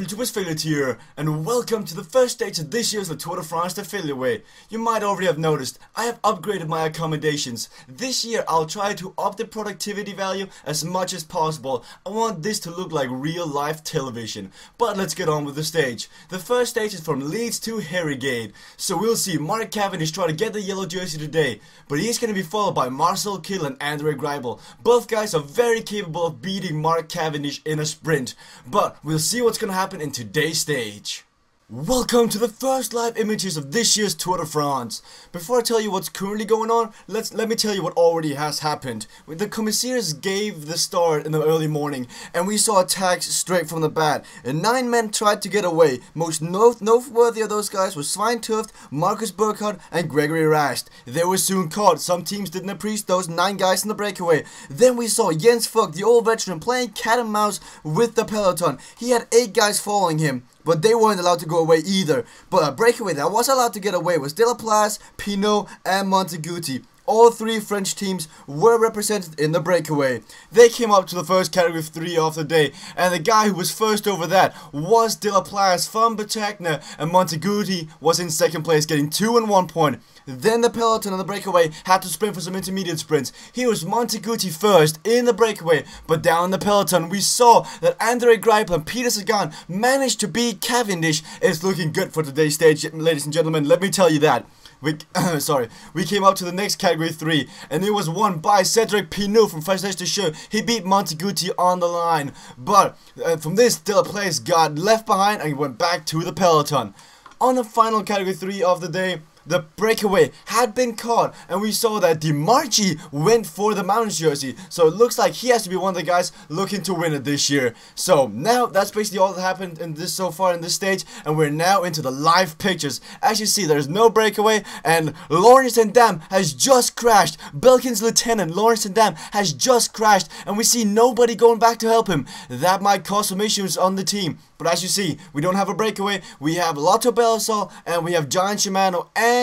YouTubers Failure here, and welcome to the first stage of this year's Tour de France the Failure Way. You might already have noticed, I have upgraded my accommodations. This year I'll try to up the productivity value as much as possible. I want this to look like real life television. But let's get on with the stage. The first stage is from Leeds to Harrogate. So we'll see Mark Cavendish try to get the yellow jersey today, but he's going to be followed by Marcel Kittel and Andre Greipel. Both guys are very capable of beating Mark Cavendish in a sprint, but we'll see what's going to happen in today's stage. Welcome to the first live images of this year's Tour de France. Before I tell you what's currently going on, let me tell you what already has happened. The commissaires gave the start in the early morning, and we saw attacks straight from the bat. And 9 men tried to get away. Most noteworthy of those guys were Svein Tuft, Marcus Burkhardt, and Gregory Rast. They were soon caught. Some teams didn't appreciate those 9 guys in the breakaway. Then we saw Jens Vogt, the old veteran, playing cat and mouse with the peloton. He had 8 guys following him, but they weren't allowed to go away either. But a breakaway that was allowed to get away was Delaplace, Pinot, and Monteguti. All 3 French teams were represented in the breakaway. They came up to the first category 3 of the day, and the guy who was first over that was Delaplace from Batagna, and Monteguti was in second place, getting 2 and 1 point. Then the peloton on the breakaway had to sprint for some intermediate sprints. Here was Monteguti first in the breakaway, but down the peloton we saw that Andre Greipel and Peter Sagan managed to beat Cavendish. It's looking good for today's stage, ladies and gentlemen, let me tell you that. We came up to the next category 3, and it was won by Cedric Pinot from Fresnes de Chaux. He beat Monteguti on the line, but from this, Delaplace got left behind and went back to the peloton. On the final category 3 of the day, the breakaway had been caught, and we saw that Dimarchi went for the mountain jersey. So it looks like he has to be one of the guys looking to win it this year. So now that's basically all that happened in this so far in this stage, and we're now into the live pictures. As you see, there's no breakaway, and Lawrence and Dam has just crashed. Belkin's lieutenant, Lawrence and Dam, has just crashed, and we see nobody going back to help him. That might cause some issues on the team. But as you see, we don't have a breakaway. We have Lotto Belisol, and we have Giant Shimano and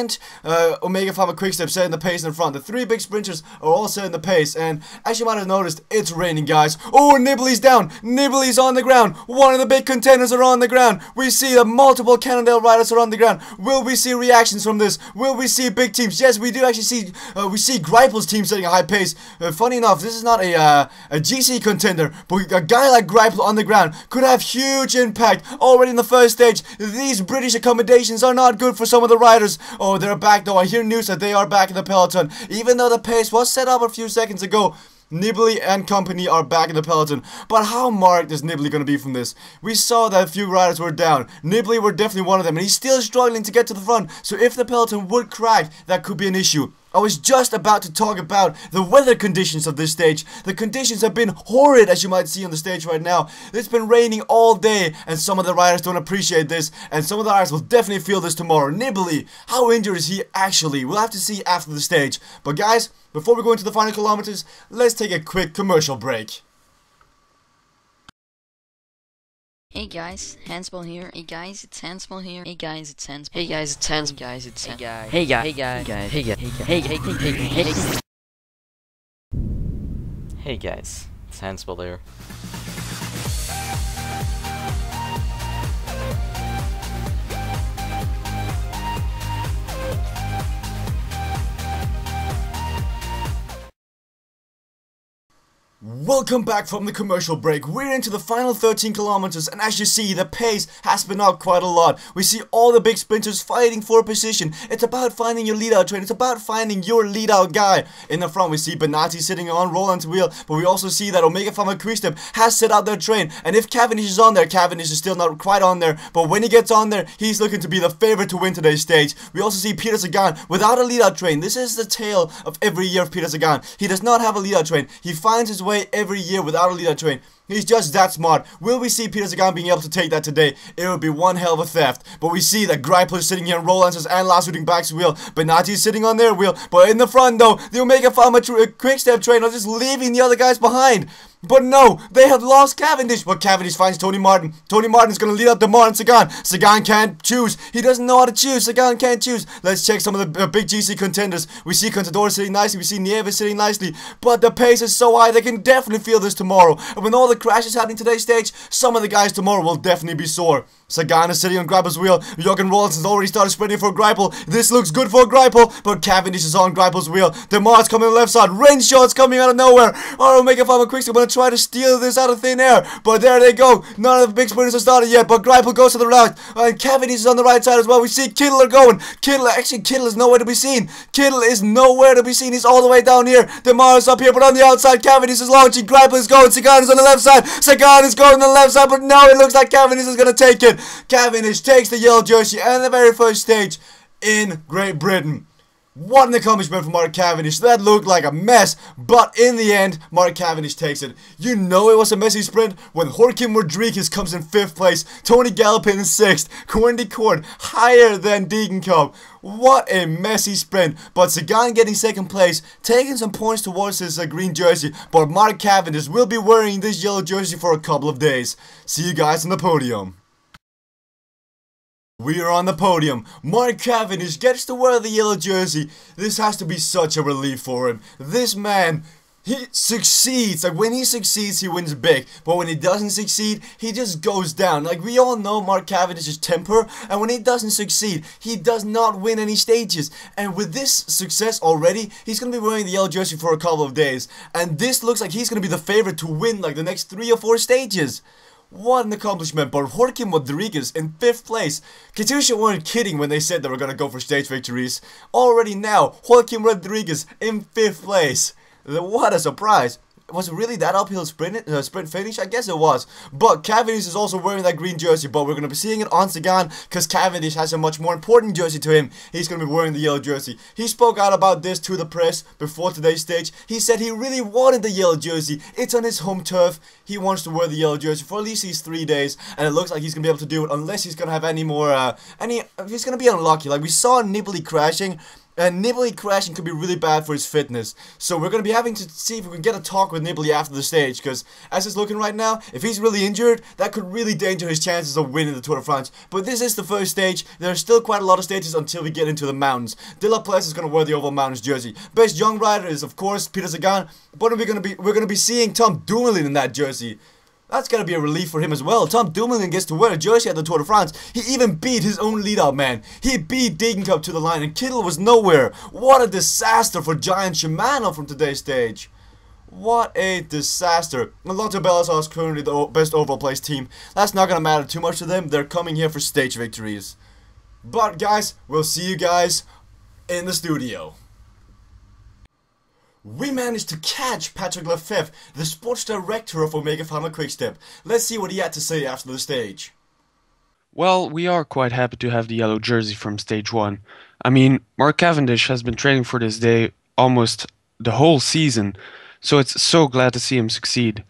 Omega Pharma Quickstep setting the pace in front. The 3 big sprinters are all setting the pace, and as you might have noticed, it's raining, guys. Oh, Nibali's down. Nibali's on the ground. One of the big contenders are on the ground. We see that multiple Cannondale riders are on the ground. Will we see reactions from this? Will we see big teams? Yes, we do actually see. We see Greipel's team setting a high pace. Funny enough, this is not a GC contender, but a guy like Greipel on the ground could have huge impact already in the first stage. These British accommodations are not good for some of the riders. Oh, they're back though. I hear news that they are back in the peloton. Even though the pace was set up a few seconds ago, Nibali and company are back in the peloton. But how marked is Nibali going to be from this? We saw that a few riders were down. Nibali were definitely one of them, and he's still struggling to get to the front. So if the peloton would crack, that could be an issue. I was just about to talk about the weather conditions of this stage. The conditions have been horrid, as you might see on the stage right now. It's been raining all day, and some of the riders don't appreciate this, and some of the riders will definitely feel this tomorrow. Nibali, how injured is he actually? We'll have to see after the stage. But guys, before we go into the final kilometers, let's take a quick commercial break. Hey guys, Hansball here. Hey guys, it's Hansball here. Hey guys, it's Hansball. Hey guys, it's Hansball. Hey guys, it's Hansball. Hey guys. Hey guys. Hey guys. Hey guys, it's Hansball here. Welcome back from the commercial break. We're into the final 13 kilometers, and as you see, the pace has been up quite a lot. We see all the big sprinters fighting for a position. It's about finding your lead-out train. It's about finding your lead-out guy. In the front, we see Benatti sitting on Roland's wheel, but we also see that Omega Pharma Quickstep has set out their train. And if Cavendish is on there, Cavendish is still not quite on there, but when he gets on there, he's looking to be the favorite to win today's stage. We also see Peter Sagan without a lead-out train. This is the tale of every year of Peter Sagan. He does not have a lead-out train. He finds his way every year without a leader train. He's just that smart. Will we see Peter Sagan being able to take that today? It would be one hell of a theft. But we see that Greipel is sitting here on Roland's and Lars Back's wheel. Benatti is sitting on their wheel. But in the front though, the Omega Pharma Quickstep train are just leaving the other guys behind. But no, they have lost Cavendish. But Cavendish finds Tony Martin. Tony Martin is going to lead out Demar and Sagan. Sagan can't choose. He doesn't know how to choose. Sagan can't choose. Let's check some of the big GC contenders. We see Contador sitting nicely. We see Nieves sitting nicely. But the pace is so high, they can definitely feel this tomorrow. And when all the crashes happening today's stage, some of the guys tomorrow will definitely be sore. Sagan is sitting on Greipel's wheel. Jürgen Rolfsen's already started sprinting for Greipel. This looks good for Greipel, but Cavendish is on Greipel's wheel. Demar's coming on the left side. Renshaw's coming out of nowhere. Omega Pharma Quickstep going to try to steal this out of thin air, but there they go. None of the big sprinters have started yet, but Greipel goes to the right, and Cavendish is on the right side as well. We see Kittel going. Kittel is nowhere to be seen. Kittel is nowhere to be seen. He's all the way down here. Demar is up here, but on the outside, Cavendish is launching. Greipel is going. Sagan is on the left side. Sagan is going on the left side, but now it looks like Cavendish is going to take it. Cavendish takes the yellow jersey and the very first stage in Great Britain. What an accomplishment for Mark Cavendish. That looked like a mess, but in the end, Mark Cavendish takes it. You know it was a messy sprint when Joaquim Rodriguez comes in 5th place, Tony Gallopin in 6th, Quinty Court higher than Degenkolb. What a messy sprint, but Sagan getting 2nd place, taking some points towards his green jersey, but Mark Cavendish will be wearing this yellow jersey for a couple of days. See you guys on the podium. We are on the podium. Mark Cavendish gets to wear the yellow jersey. This has to be such a relief for him. This man, he succeeds. Like, when he succeeds, he wins big. But when he doesn't succeed, he just goes down. Like, we all know Mark Cavendish's temper. And when he doesn't succeed, he does not win any stages. And with this success already, he's going to be wearing the yellow jersey for a couple of days. And this looks like he's going to be the favorite to win, like, the next 3 or 4 stages. What an accomplishment, but Joaquim Rodriguez in 5th place. Katusha weren't kidding when they said they were going to go for stage victories. Already now, Joaquim Rodriguez in 5th place. What a surprise. Was it really that uphill sprint finish? I guess it was. But Cavendish is also wearing that green jersey, but we're going to be seeing it on Sagan because Cavendish has a much more important jersey to him. He's going to be wearing the yellow jersey. He spoke out about this to the press before today's stage. He said he really wanted the yellow jersey. It's on his home turf. He wants to wear the yellow jersey for at least these 3 days, and it looks like he's going to be able to do it unless he's going to have any more, he's going to be unlucky. Like we saw Nibali crashing. And Nibali crashing could be really bad for his fitness. So we're going to be having to see if we can get a talk with Nibali after the stage. Because as it's looking right now, if he's really injured, that could really danger his chances of winning the Tour de France. But this is the first stage. There are still quite a lot of stages until we get into the mountains. De La Place is going to wear the Oval Mountains jersey. Best young rider is, of course, Peter Sagan. But we're going to be seeing Tom Dumoulin in that jersey. That's gotta be a relief for him as well. Tom Dumoulin gets to wear a jersey at the Tour de France. He even beat his own lead-out man. He beat Degenkolb to the line, and Kittel was nowhere. What a disaster for Giant Shimano from today's stage. What a disaster. Lotto Bellassar is currently the best overall placed team. That's not gonna matter too much to them. They're coming here for stage victories. But guys, we'll see you guys in the studio. We managed to catch Patrick Lefebvre, the sports director of Omega Pharma Quickstep. Let's see what he had to say after the stage. Well, we are quite happy to have the yellow jersey from stage 1. I mean, Mark Cavendish has been training for this day almost the whole season, so it's so glad to see him succeed.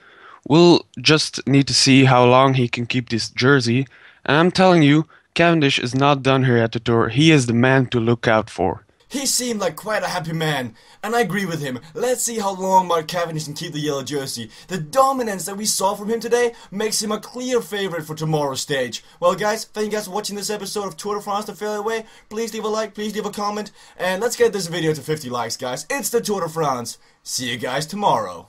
We'll just need to see how long he can keep this jersey, and I'm telling you, Cavendish is not done here at the Tour. He is the man to look out for. He seemed like quite a happy man, and I agree with him. Let's see how long Mark Cavendish can keep the yellow jersey. The dominance that we saw from him today makes him a clear favorite for tomorrow's stage. Well guys, thank you guys for watching this episode of Tour de France the Fairway Way. Please leave a like, please leave a comment, and let's get this video to 50 likes guys. It's the Tour de France. See you guys tomorrow.